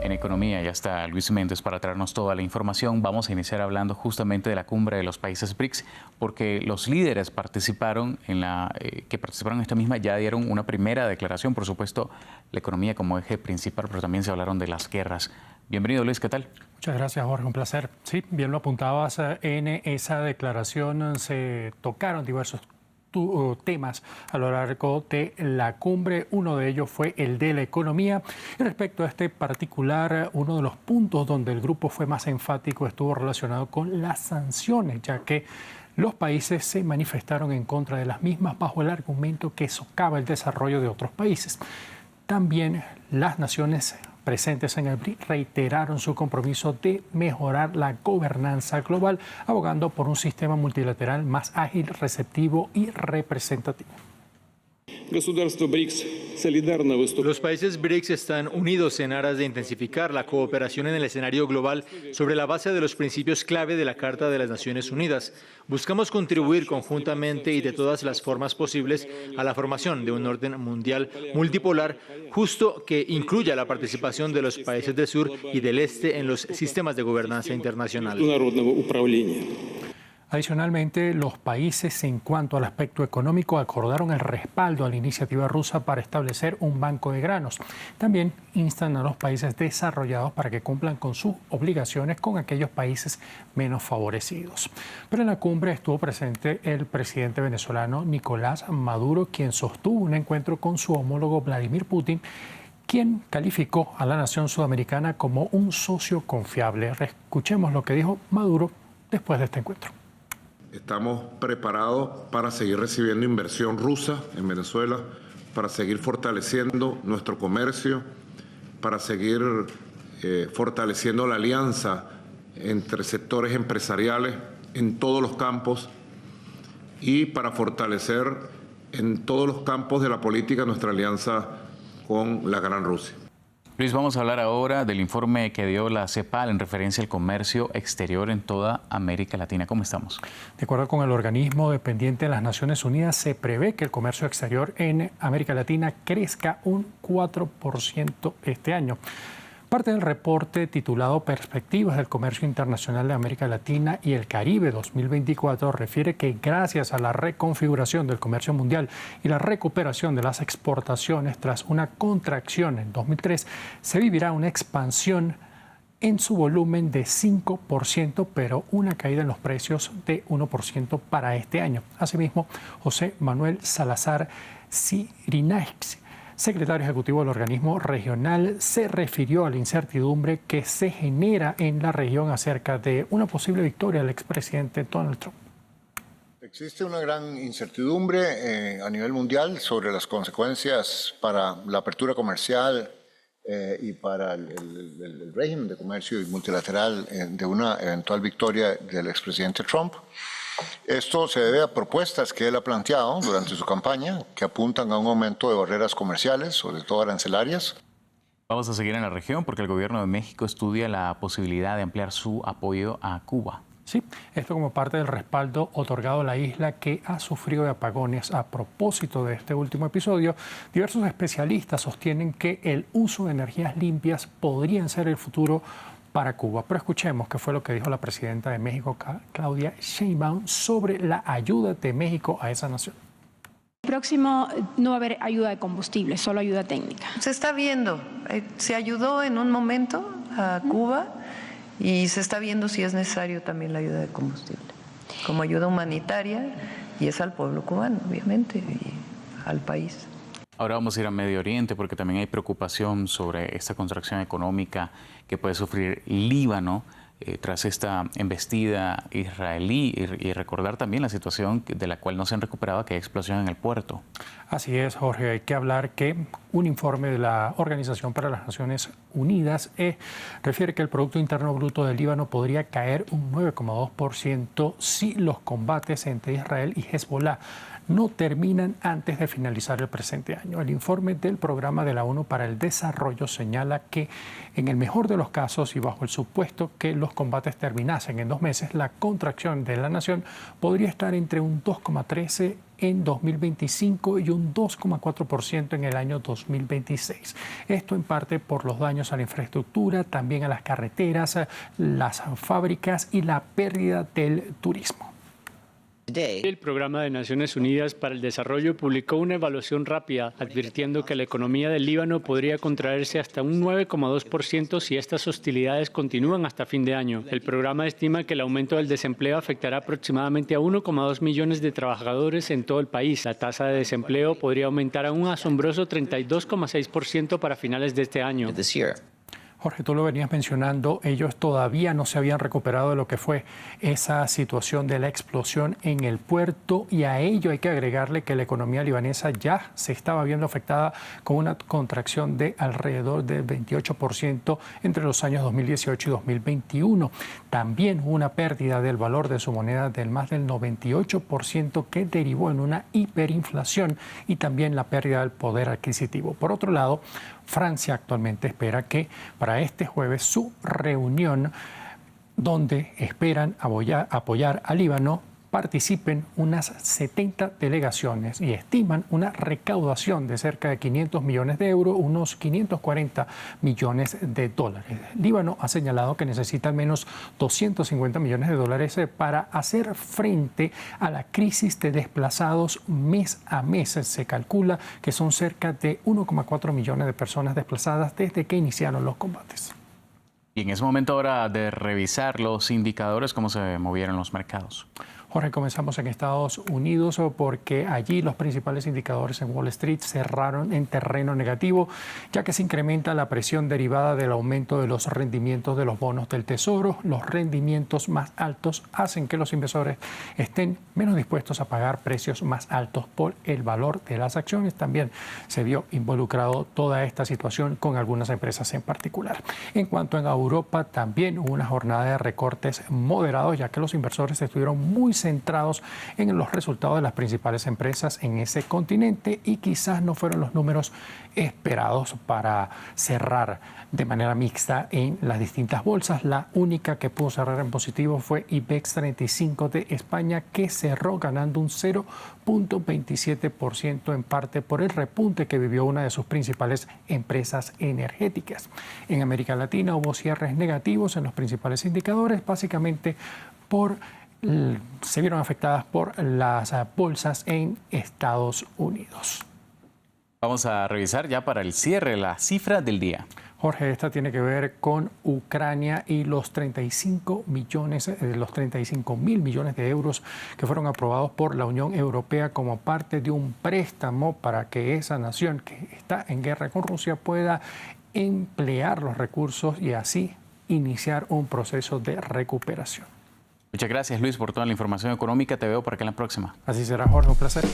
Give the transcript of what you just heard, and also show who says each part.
Speaker 1: en economía. Ya está Luis Méndez para traernos toda la información. Vamos a iniciar hablando justamente de la cumbre de los países BRICS, porque los líderes participaron en esta misma ya dieron una primera declaración. Por supuesto, la economía como eje principal, pero también se hablaron de las guerras. Bienvenido, Luis, ¿qué tal?
Speaker 2: Muchas gracias, Jorge, un placer. Sí, bien lo apuntabas, en esa declaración se tocaron diversos temas a lo largo de la cumbre. Uno de ellos fue el de la economía. Y respecto a este particular, uno de los puntos donde el grupo fue más enfático estuvo relacionado con las sanciones, ya que los países se manifestaron en contra de las mismas bajo el argumento que socava el desarrollo de otros países. También las naciones presentes en el BRICS reiteraron su compromiso de mejorar la gobernanza global, abogando por un sistema multilateral más ágil, receptivo y representativo.
Speaker 3: Los países BRICS están unidos en aras de intensificar la cooperación en el escenario global sobre la base de los principios clave de la Carta de las Naciones Unidas. Buscamos contribuir conjuntamente y de todas las formas posibles a la formación de un orden mundial multipolar justo que incluya la participación de los países del sur y del este en los sistemas de gobernanza internacional.
Speaker 2: Adicionalmente, los países en cuanto al aspecto económico acordaron el respaldo a la iniciativa rusa para establecer un banco de granos. También instan a los países desarrollados para que cumplan con sus obligaciones con aquellos países menos favorecidos. Pero en la cumbre estuvo presente el presidente venezolano Nicolás Maduro, quien sostuvo un encuentro con su homólogo Vladimir Putin, quien calificó a la nación sudamericana como un socio confiable. Escuchemos lo que dijo Maduro después de este encuentro.
Speaker 4: Estamos preparados para seguir recibiendo inversión rusa en Venezuela, para seguir fortaleciendo nuestro comercio, para seguir fortaleciendo la alianza entre sectores empresariales en todos los campos y para fortalecer en todos los campos de la política nuestra alianza con la Gran Rusia.
Speaker 1: Luis, vamos a hablar ahora del informe que dio la CEPAL en referencia al comercio exterior en toda América Latina. ¿Cómo estamos?
Speaker 2: De acuerdo con el organismo dependiente de las Naciones Unidas, se prevé que el comercio exterior en América Latina crezca un 4% este año. Parte del reporte titulado Perspectivas del Comercio Internacional de América Latina y el Caribe 2024 refiere que gracias a la reconfiguración del comercio mundial y la recuperación de las exportaciones tras una contracción en 2003, se vivirá una expansión en su volumen de 5%, pero una caída en los precios de 1% para este año. Asimismo, José Manuel Salazar Cirinaics, secretario ejecutivo del organismo regional, se refirió a la incertidumbre que se genera en la región acerca de una posible victoria del expresidente Donald Trump.
Speaker 5: Existe una gran incertidumbre a nivel mundial sobre las consecuencias para la apertura comercial y para el régimen de comercio multilateral de una eventual victoria del expresidente Trump. Esto se debe a propuestas que él ha planteado durante su campaña que apuntan a un aumento de barreras comerciales, sobre todo arancelarias.
Speaker 1: Vamos a seguir en la región porque el gobierno de México estudia la posibilidad de ampliar su apoyo a Cuba.
Speaker 2: Sí, esto como parte del respaldo otorgado a la isla que ha sufrido de apagones. A propósito de este último episodio, diversos especialistas sostienen que el uso de energías limpias podrían ser el futuro para Cuba. Pero escuchemos qué fue lo que dijo la presidenta de México, Claudia Sheinbaum, sobre la ayuda de México a esa nación.
Speaker 6: Próximo no va a haber ayuda de combustible, solo ayuda técnica.
Speaker 7: Se está viendo, se ayudó en un momento a Cuba y se está viendo si es necesario también la ayuda de combustible, como ayuda humanitaria, y es al pueblo cubano, obviamente, y al país.
Speaker 1: Ahora vamos a ir a Medio Oriente porque también hay preocupación sobre esta contracción económica que puede sufrir Líbano tras esta embestida israelí y recordar también la situación de la cual no se han recuperado, que hay explosión en el puerto.
Speaker 2: Así es, Jorge. Hay que hablar que un informe de la Organización para las Naciones Unidas refiere que el Producto Interno Bruto del Líbano podría caer un 9,2% si los combates entre Israel y Hezbollah no terminan antes de finalizar el presente año. El informe del Programa de la ONU para el Desarrollo señala que en el mejor de los casos y bajo el supuesto que los los combates terminasen en 2 meses, la contracción de la nación podría estar entre un 2,13% en 2025 y un 2,4% en el año 2026. Esto en parte por los daños a la infraestructura, también a las carreteras, las fábricas y la pérdida del turismo.
Speaker 8: El Programa de Naciones Unidas para el Desarrollo publicó una evaluación rápida advirtiendo que la economía del Líbano podría contraerse hasta un 9,2% si estas hostilidades continúan hasta fin de año. El programa estima que el aumento del desempleo afectará aproximadamente a 1,2 millones de trabajadores en todo el país. La tasa de desempleo podría aumentar a un asombroso 32,6% para finales de este año.
Speaker 2: Jorge, tú lo venías mencionando, ellos todavía no se habían recuperado de lo que fue esa situación de la explosión en el puerto, y a ello hay que agregarle que la economía libanesa ya se estaba viendo afectada con una contracción de alrededor del 28% entre los años 2018 y 2021. También hubo una pérdida del valor de su moneda del más del 98% que derivó en una hiperinflación y también la pérdida del poder adquisitivo. Por otro lado, Francia actualmente espera que para este jueves su reunión, donde esperan apoyar a Líbano, participen unas 70 delegaciones y estiman una recaudación de cerca de 500 millones de euros, unos 540 millones de dólares. Líbano ha señalado que necesita al menos 250 millones de dólares para hacer frente a la crisis de desplazados mes a mes. Se calcula que son cerca de 1,4 millones de personas desplazadas desde que iniciaron los combates.
Speaker 1: Y en ese momento ahora de revisar los indicadores, ¿cómo se movieron los mercados?
Speaker 2: Jorge, comenzamos en Estados Unidos porque allí los principales indicadores en Wall Street cerraron en terreno negativo, ya que se incrementa la presión derivada del aumento de los rendimientos de los bonos del Tesoro. Los rendimientos más altos hacen que los inversores estén menos dispuestos a pagar precios más altos por el valor de las acciones. También se vio involucrado toda esta situación con algunas empresas en particular. En cuanto a Europa, también hubo una jornada de recortes moderados, ya que los inversores estuvieron muy centrados en los resultados de las principales empresas en ese continente y quizás no fueron los números esperados para cerrar de manera mixta en las distintas bolsas. La única que pudo cerrar en positivo fue IBEX 35 de España, que cerró ganando un 0,27%, en parte por el repunte que vivió una de sus principales empresas energéticas. En América Latina hubo cierres negativos en los principales indicadores, básicamente se vieron afectadas por las bolsas en Estados Unidos.
Speaker 1: Vamos a revisar ya para el cierre la cifra del día.
Speaker 2: Jorge, esta tiene que ver con Ucrania y los 35 mil millones de euros que fueron aprobados por la Unión Europea como parte de un préstamo para que esa nación que está en guerra con Rusia pueda emplear los recursos y así iniciar un proceso de recuperación.
Speaker 1: Muchas gracias, Luis, por toda la información económica. Te veo por acá en la próxima.
Speaker 2: Así será, Jorge, un placer.